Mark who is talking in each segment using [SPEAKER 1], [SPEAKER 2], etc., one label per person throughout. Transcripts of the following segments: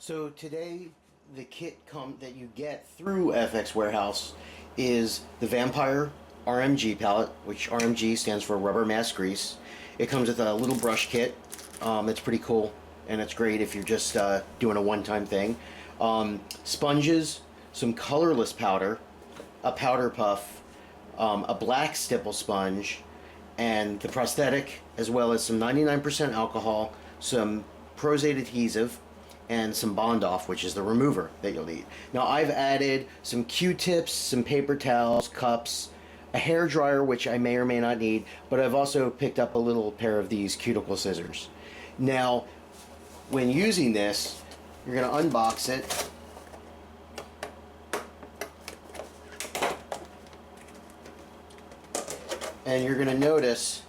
[SPEAKER 1] So today, the kit that you get through FX Warehouse is the Vampire RMG palette, which RMG stands for Rubber Mask Grease. It comes with a little brush kit. It's pretty cool, and it's great if you're just doing a one-time thing. Sponges, some colorless powder, a powder puff, a black stipple sponge, and the prosthetic, as well as some 99% alcohol, some Prosthetic adhesive, and some Bond Off, which is the remover that you'll need. Now I've added some Q-tips, some paper towels, cups, a hair dryer, which I may or may not need, but I've also picked up a little pair of these cuticle scissors. Now, when using this, you're going to unbox it. And you're going to notice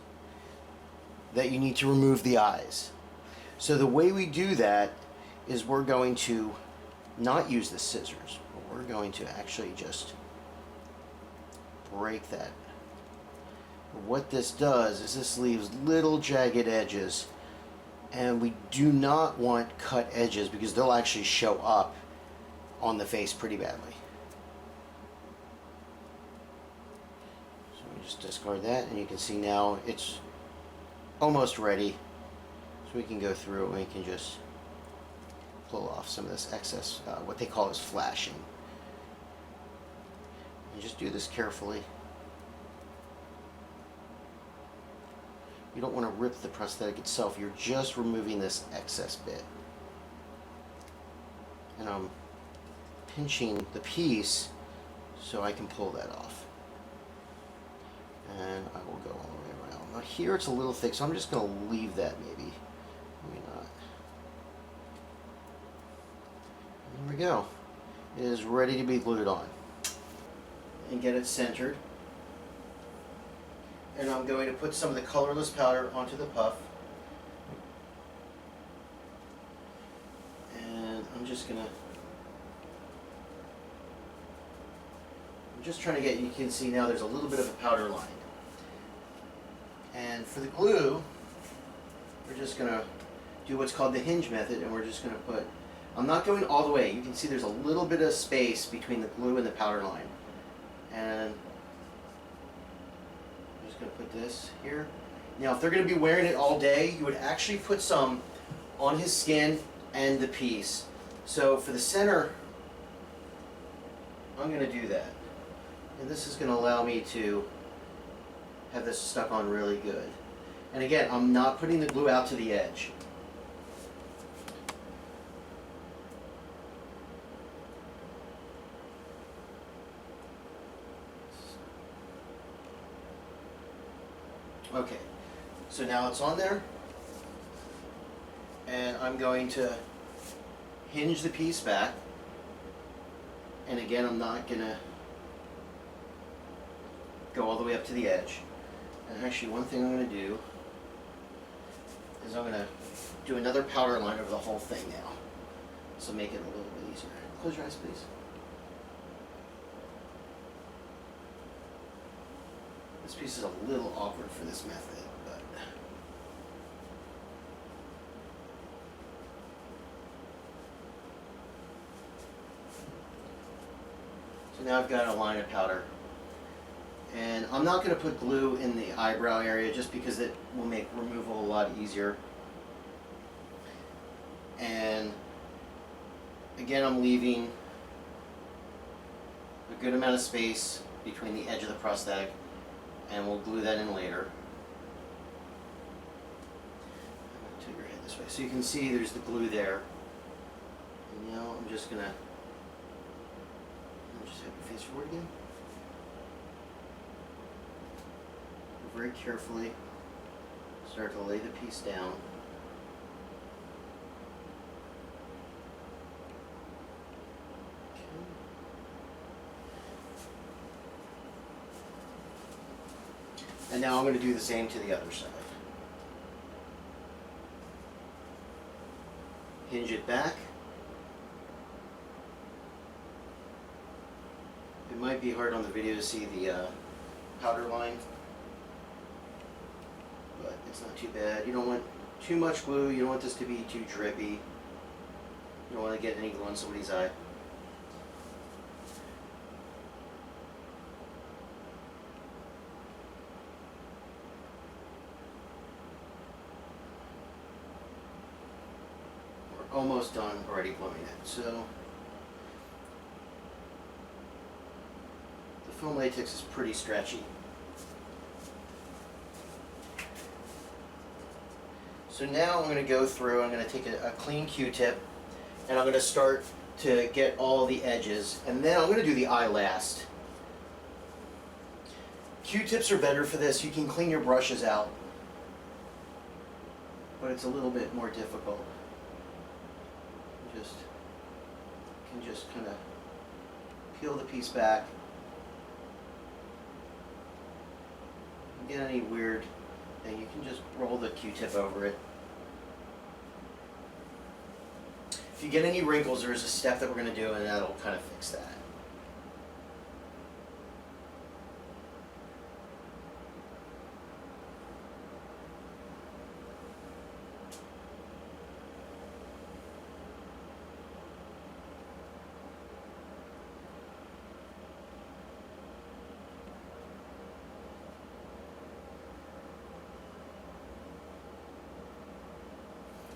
[SPEAKER 1] that you need to remove the eyes. So the way we do that is we're going to not use the scissors, but we're going to actually just break that. What this does is this leaves little jagged edges, and we do not want cut edges because they'll actually show up on the face pretty badly. So we just discard that, and you can see now it's almost ready. So we can go through and we can just pull off some of this excess, what they call is flashing. And just do this carefully. You don't want to rip the prosthetic itself, you're just removing this excess bit. And I'm pinching the piece so I can pull that off. And I will go all the way around. Now here it's a little thick, so I'm just going to leave that maybe. Maybe not. There we go. It is ready to be glued on. And get it centered. And I'm going to put some of the colorless powder onto the puff. And I'm just trying to get, you can see now there's a little bit of a powder line. And for the glue, we're just going to do what's called the hinge method, and we're just going to put, I'm not going all the way. You can see there's a little bit of space between the glue and the powder line. And I'm just going to put this here. Now, if they're going to be wearing it all day, you would actually put some on his skin and the piece. So for the center, I'm going to do that. And this is going to allow me to have this stuck on really good. And again, I'm not putting the glue out to the edge. Okay, so now it's on there, and I'm going to hinge the piece back, and again I'm not going to go all the way up to the edge. And actually one thing I'm going to do is I'm going to do another powder line over the whole thing now, so make it a little bit easier. Close your eyes, please. This piece is a little awkward for this method, but so now I've got a line of powder. And I'm not going to put glue in the eyebrow area just because it will make removal a lot easier. And again, I'm leaving a good amount of space between the edge of the prosthetic, and we'll glue that in later. Tilt your head this way so you can see there's the glue there. And now I'm just going to just have your face forward again. Very carefully start to lay the piece down. Okay. And now I'm going to do the same to the other side. Hinge it back. It might be hard on the video to see the powder line, but it's not too bad. You don't want too much glue, you don't want this to be too drippy. You don't want to get any glue on somebody's eye. We're almost done already gluing it. So the foam latex is pretty stretchy. So now I'm going to go through, I'm going to take a clean Q-tip, and I'm going to start to get all the edges, and then I'm going to do the eye last. Q-tips are better for this. You can clean your brushes out, but it's a little bit more difficult. You can just kind of peel the piece back. Get any weird thing, you can just roll the Q-tip over it. If you get any wrinkles, there is a step that we're going to do, and that'll kind of fix that.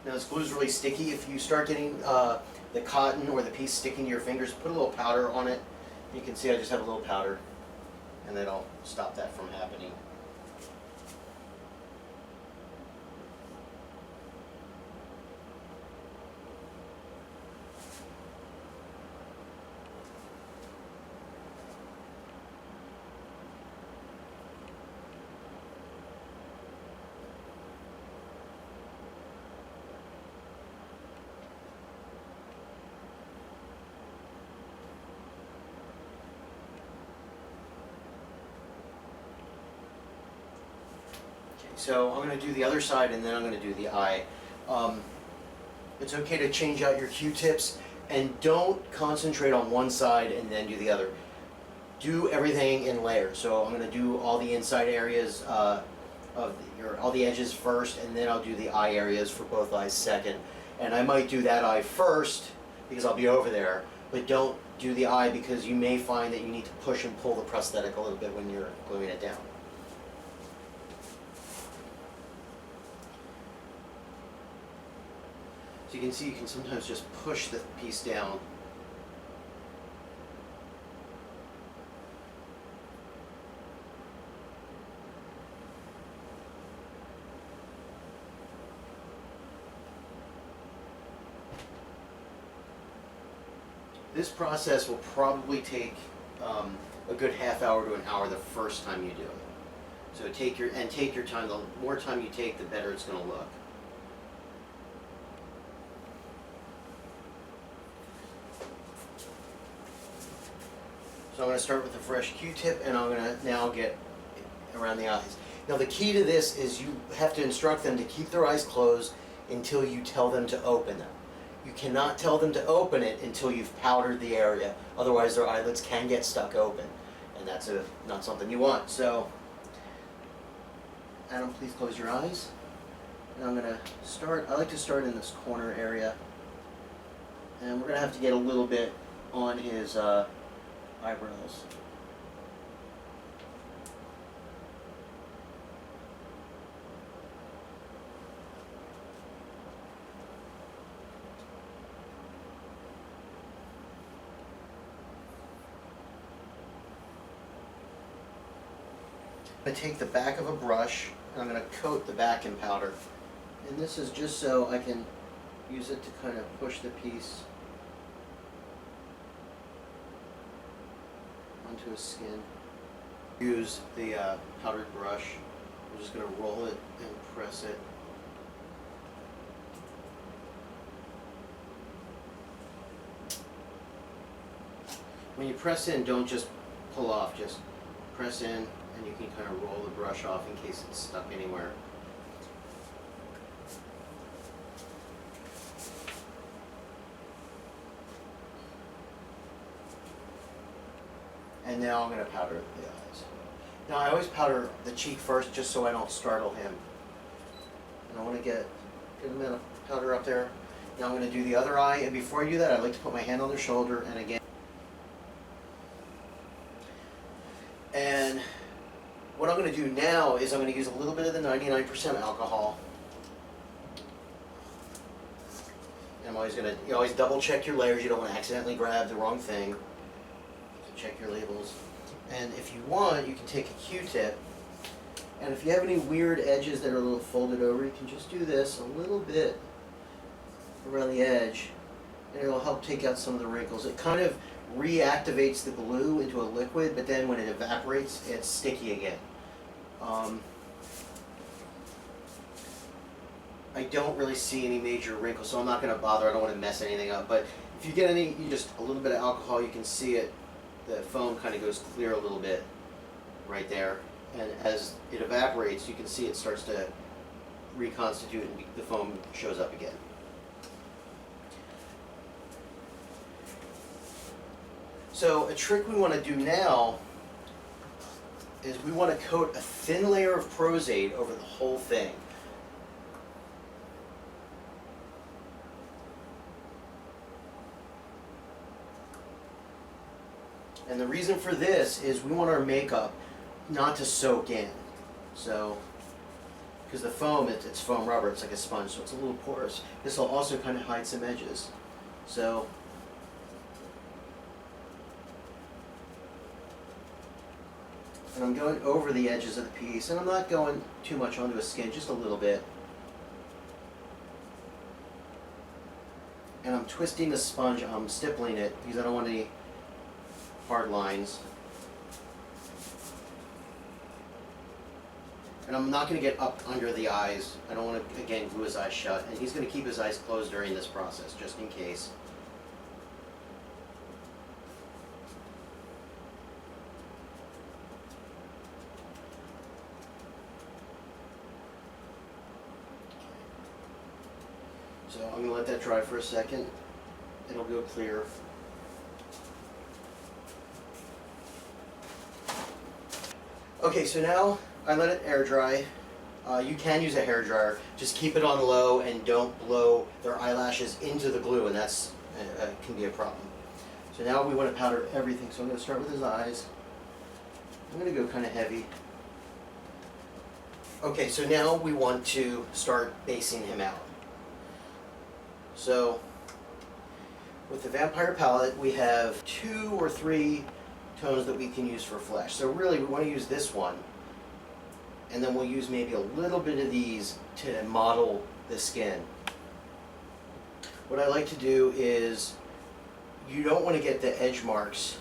[SPEAKER 1] Now this glue is really sticky. If you start getting the cotton or the piece sticking to your fingers, put a little powder on it. You can see I just have a little powder, and that'll stop that from happening. So I'm going to do the other side, and then I'm going to do the eye. It's okay to change out your Q-tips, and don't concentrate on one side and then do the other. Do everything in layers. So I'm going to do all the inside areas of all the edges first, and then I'll do the eye areas for both eyes second. And I might do that eye first because I'll be over there, but don't do the eye because you may find that you need to push and pull the prosthetic a little bit when you're gluing it down. So you can see you can sometimes just push the piece down. This process will probably take a good half hour to an hour the first time you do it. So take your time. The more time you take, the better it's going to look. So I'm going to start with a fresh Q-tip, and I'm going to now get around the eyes. Now the key to this is you have to instruct them to keep their eyes closed until you tell them to open them. You cannot tell them to open it until you've powdered the area. Otherwise their eyelids can get stuck open, and that's not something you want. So, Adam, please close your eyes. And I'm going to start, I like to start in this corner area. And we're going to have to get a little bit on his eyebrows. I take the back of a brush and I'm going to coat the back in powder. And this is just so I can use it to kind of push the piece onto his skin. Use the powdered brush. I'm just going to roll it and press it. When you press in, don't just pull off, just press in, and you can kind of roll the brush off in case it's stuck anywhere. And now I'm going to powder the eyes. Now I always powder the cheek first just so I don't startle him. And I want to get a good amount of powder up there. Now I'm going to do the other eye, and before I do that, I'd like to put my hand on their shoulder, and again. And what I'm going to do now is I'm going to use a little bit of the 99% alcohol. And I'm always going to, you always double check your layers. You don't want to accidentally grab the wrong thing. So check your labels. And if you want, you can take a Q-tip. And if you have any weird edges that are a little folded over, you can just do this a little bit around the edge, and it'll help take out some of the wrinkles. It kind of reactivates the glue into a liquid, but then when it evaporates, it's sticky again. I don't really see any major wrinkles, so I'm not going to bother. I don't want to mess anything up. But if you get any, you just a little bit of alcohol, you can see it. The foam kind of goes clear a little bit right there. And as it evaporates, you can see it starts to reconstitute and the foam shows up again. So a trick we want to do now is we want to coat a thin layer of Prosthetic over the whole thing. And the reason for this is we want our makeup not to soak in. So, because the foam, it's foam rubber, it's like a sponge, so it's a little porous. This will also kind of hide some edges. So, and I'm going over the edges of the piece, and I'm not going too much onto his skin, just a little bit. And I'm twisting the sponge, I'm stippling it, because I don't want any hard lines. And I'm not going to get up under the eyes. I don't want to, again, glue his eyes shut. And he's going to keep his eyes closed during this process, just in case. So I'm going to let that dry for a second. It'll go clear. Okay, so now I let it air dry. You can use a hair dryer. Just keep it on low and don't blow their eyelashes into the glue, and that's can be a problem. So now we want to powder everything. So I'm going to start with his eyes. I'm going to go kind of heavy. Okay, so now we want to start basing him out. So with the Vampire palette, we have 2 or 3 tones that we can use for flesh. So really we want to use this one, and then we'll use maybe a little bit of these to model the skin. What I like to do is, you don't want to get the edge marks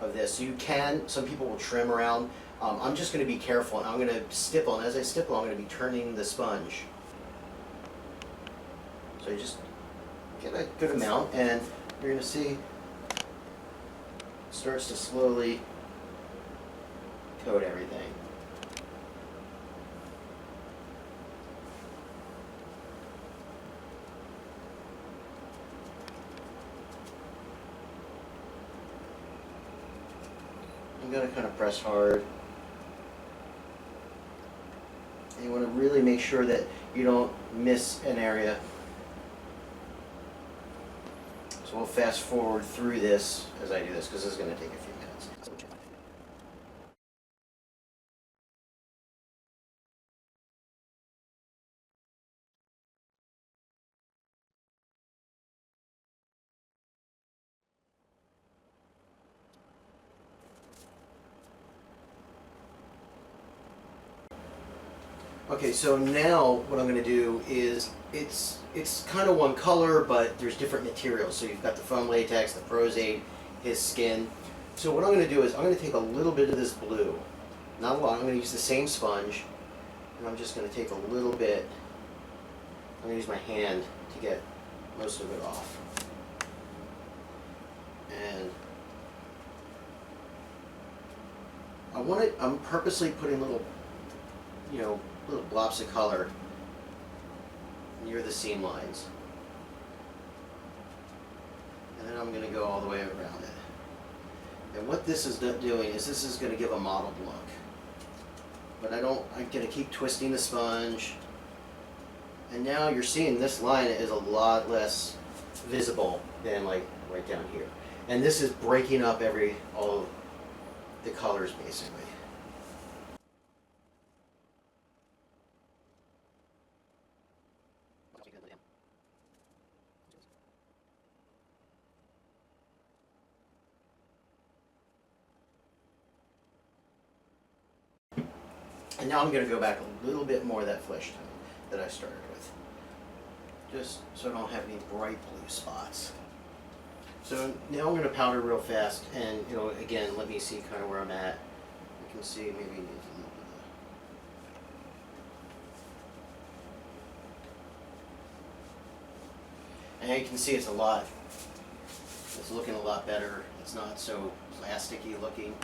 [SPEAKER 1] of this. So you can, some people will trim around. I'm just going to be careful, and I'm going to stipple, and as I stipple I'm going to be turning the sponge. So you just get a good amount, and you're going to see starts to slowly coat everything. I'm going to kind of press hard. And you want to really make sure that you don't miss an area. So we'll fast forward through this as I do this, because this is going to take a few minutes. Okay, so now what I'm going to do is, it's kind of one color, but there's different materials. So you've got the foam latex, the Prosthetic, his skin. So what I'm going to do is I'm going to take a little bit of this blue, not a lot. I'm going to use the same sponge, and I'm just going to take a little bit. I'm going to use my hand to get most of it off. And I'm purposely putting little, little blobs of color near the seam lines. And then I'm going to go all the way around it. And what this is doing is this is going to give a mottled look. But I'm going to keep twisting the sponge, And now you're seeing this line is a lot less visible than like right down here. And this is breaking up all the colors basically. And now I'm going to go back a little bit more of that flesh tone that I started with, just so I don't have any bright blue spots. So now I'm going to powder real fast, and again, let me see kind of where I'm at. You can see maybe it needs a little bit of. And now you can see it's looking a lot better. It's not so plasticky looking.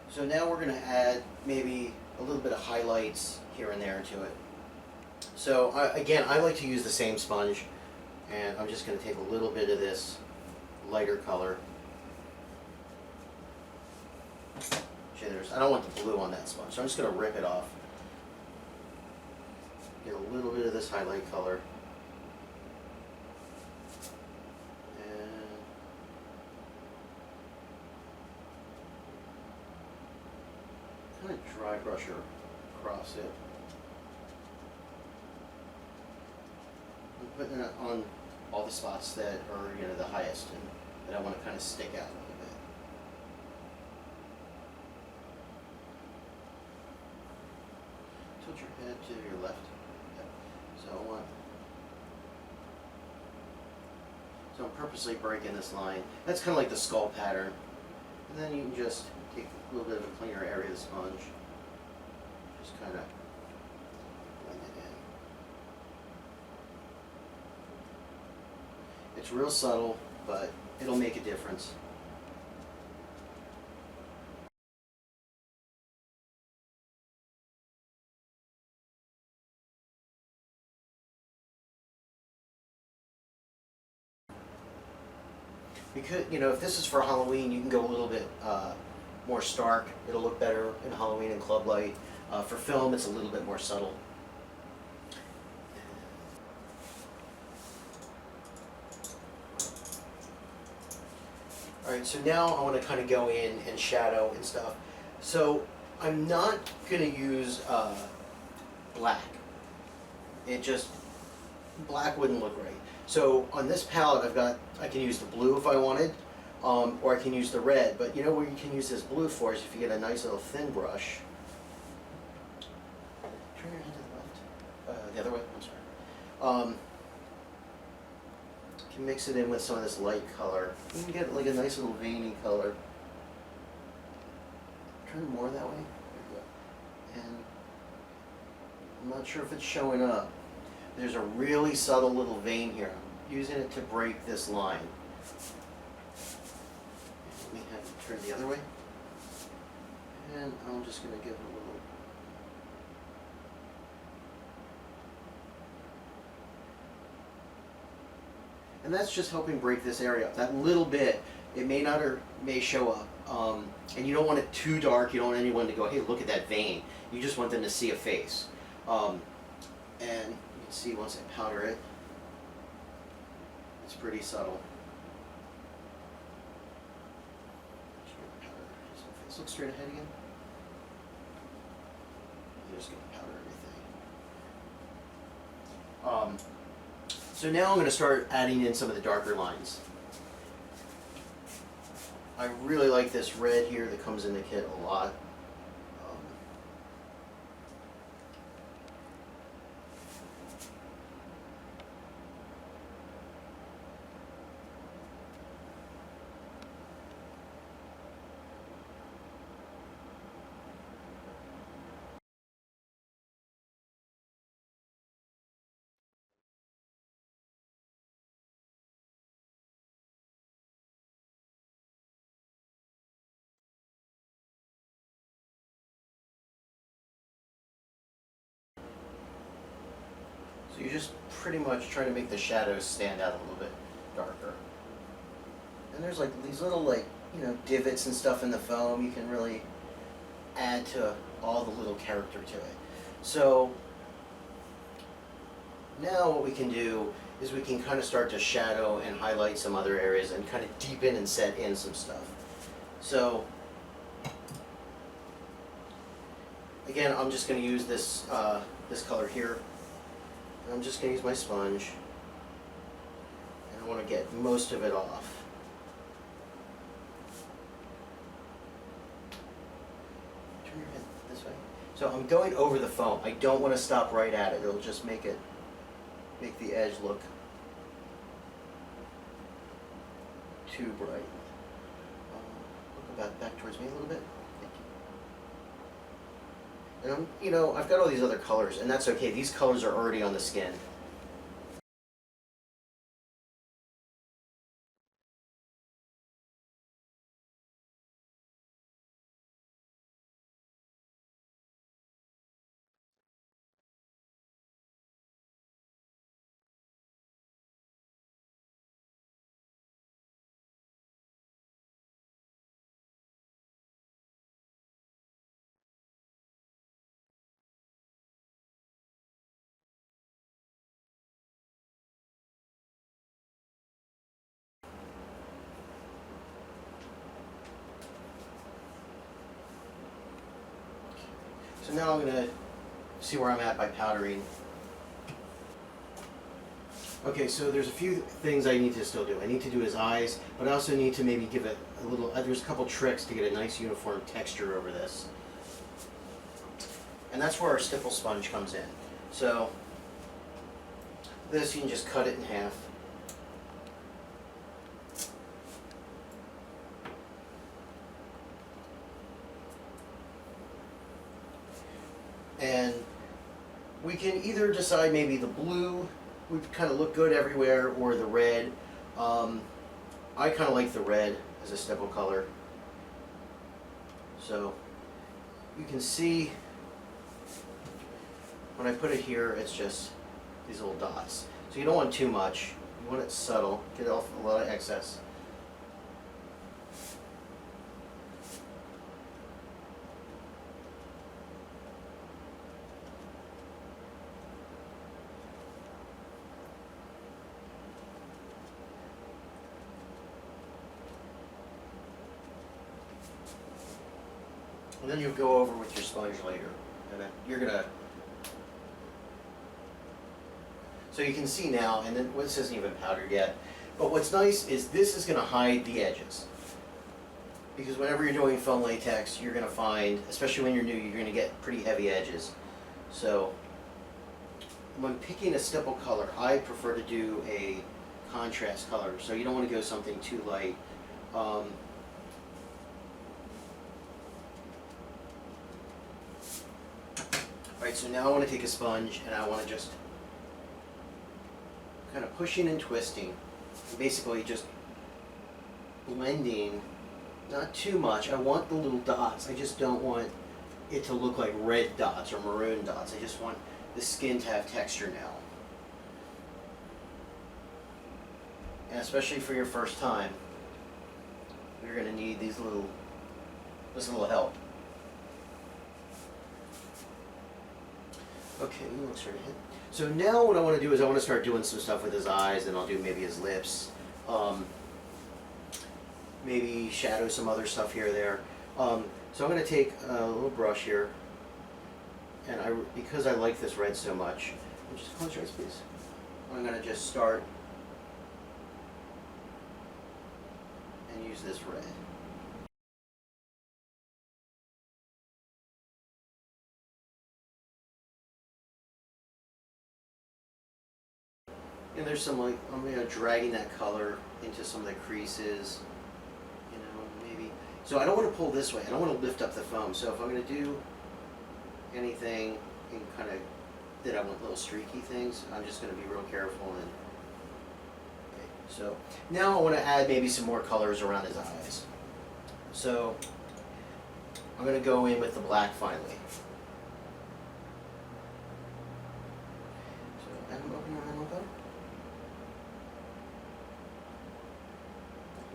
[SPEAKER 1] So now we're going to add maybe a little bit of highlights here and there to it. So again, I like to use the same sponge, and I'm just going to take a little bit of this lighter color. I don't want the blue on that sponge, so I'm just going to rip it off. Get a little bit of this highlight color. Kind of dry brush across it. I'm putting it on all the spots that are the highest and that I want to kind of stick out a little bit. Tilt your head to your left. Yep. So I'm purposely breaking this line. That's kind of like the skull pattern. And then you can just take a little bit of a cleaner area of the sponge. Just kind of blend it in. It's real subtle, but it'll make a difference. Because, if this is for Halloween, you can go a little bit more stark. It'll look better in Halloween and club light. For film, it's a little bit more subtle. Alright, so now I want to kind of go in and shadow and stuff. So I'm not going to use black. Black wouldn't look right. So on this palette I can use the blue if I wanted, or I can use the red. But you know where you can use this blue for is if you get a nice little thin brush. Turn your head to the left. The other way, I'm sorry. You can mix it in with some of this light color. You can get like a nice little veiny color. Turn more that way. There you go. And I'm not sure if it's showing up. There's a really subtle little vein here. I'm using it to break this line. Let me have it turn the other way. And I'm just going to give it a little. And that's just helping break this area up. That little bit, it may not or may show up. And you don't want it too dark. You don't want anyone to go, hey, look at that vein. You just want them to see a face. And you can see once I powder it, it's pretty subtle. Let's look straight ahead again. You're just going to powder everything. So now I'm going to start adding in some of the darker lines. I really like this red here that comes in the kit a lot. So you're just pretty much trying to make the shadows stand out a little bit darker. And there's like these little divots and stuff in the foam. You can really add to all the little character to it. So Now what we can do is we can kind of start to shadow and highlight some other areas and kind of deepen and set in some stuff. So again, I'm just going to use this this color here. And I'm just going to use my sponge, and I want to get most of it off. Turn your head this way. So I'm going over the foam. I don't want to stop right at it. It'll just make the edge look too bright. Look back towards me a little bit. Thank you. And I've got all these other colors, and that's okay. These colors are already on the skin. So now I'm going to see where I'm at by powdering. Okay, so there's a few things I need to still do. I need to do his eyes, but I also need to maybe give it a little, there's a couple tricks to get a nice uniform texture over this. And that's where our stipple sponge comes in. So this, you can just cut it in half. And we can either decide maybe the blue would kind of look good everywhere, or the red. I kind of like the red as a stipple color. So you can see when I put it here, it's just these little dots. So you don't want too much. You want it subtle, get off a lot of excess. And then you'll go over with your sponge later. And then you're gonna, so you can see now, and then this isn't even powdered yet, but what's nice is this is gonna hide the edges. Because whenever you're doing foam latex, you're gonna find, especially when you're new, you're gonna get pretty heavy edges. So when picking a stipple color, I prefer to do a contrast color. So you don't want to go something too light. Alright, so now I want to take a sponge and I want to just kind of pushing and twisting. Basically just blending, not too much. I want the little dots. I just don't want it to look like red dots or maroon dots. I just want the skin to have texture now. And especially for your first time, you're going to need this little help. Okay, looks right ahead. So now what I want to do is I want to start doing some stuff with his eyes, and I'll do maybe his lips. Maybe shadow some other stuff here or there. So I'm going to take a little brush here, and because I like this red so much, just close your eyes, please. I'm going to just start and use this red. And there's some, like, I'm dragging that color into some of the creases, maybe. So I don't want to pull this way. I don't want to lift up the foam. So if I'm going to do anything in kind of that I want little streaky things, I'm just going to be real careful. And okay, so now I want to add maybe some more colors around his eyes. So I'm going to go in with the black finally. So I'm opening my mouth up.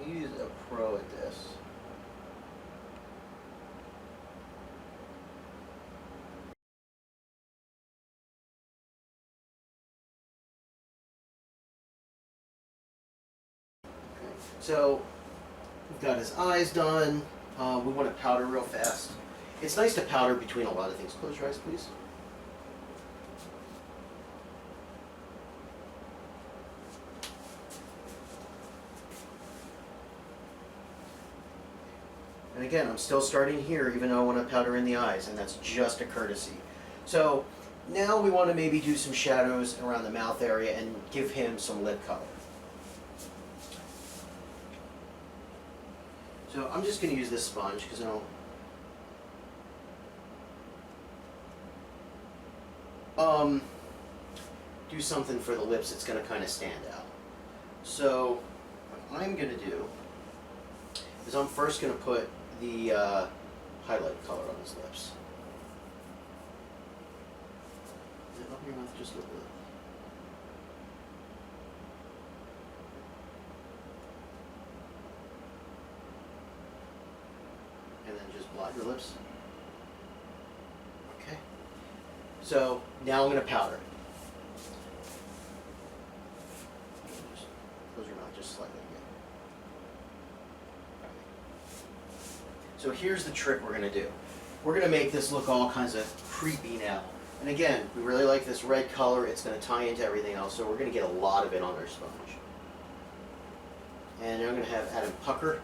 [SPEAKER 1] Use a pro at this. So we've got his eyes done. We want to powder real fast. It's nice to powder between a lot of things. Close your eyes, please. And again, I'm still starting here, even though I want to powder in the eyes, and that's just a courtesy. So now we want to maybe do some shadows around the mouth area and give him some lip color. So I'm just going to use this sponge because I don't. Do something for the lips that's going to kind of stand out. So what I'm going to do is I'm first going to put the highlight color on his lips. Open your mouth just a little bit. And then just blot your lips. Okay. So now I'm going to powder it. Just close your mouth just slightly again. So here's the trick we're going to do. We're going to make this look all kinds of creepy now. And again, we really like this red color. It's going to tie into everything else, so we're going to get a lot of it on our sponge. And I'm going to have Adam pucker.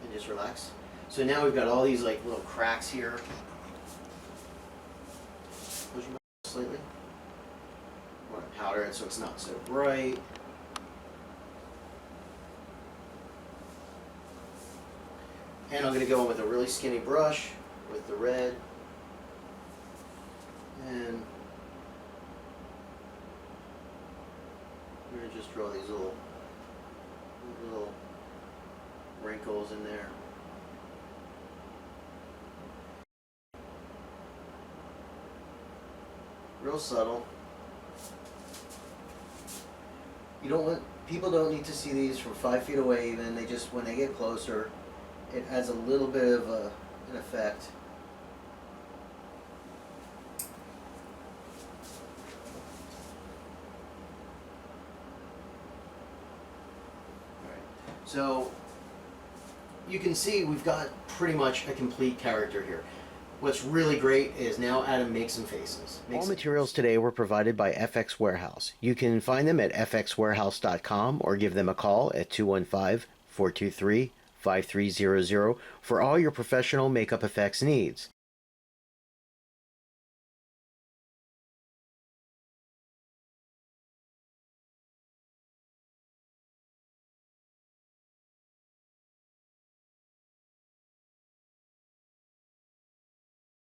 [SPEAKER 1] And just relax. So now we've got all these like little cracks here. Close your mouth slightly. I want to powder it so it's not so bright. And I'm going to go in with a really skinny brush with the red. And I'm going to just draw these little wrinkles in there. Real subtle. You don't want, people don't need to see these from 5 feet away even. They just, when they get closer, it adds a little bit of an effect. Alright, so you can see we've got pretty much a complete character here. What's really great is now Adam makes some faces. All materials today were provided by FX Warehouse. You can find them at fxwarehouse.com or give them a call at 215-423-5300 for all your professional makeup effects needs.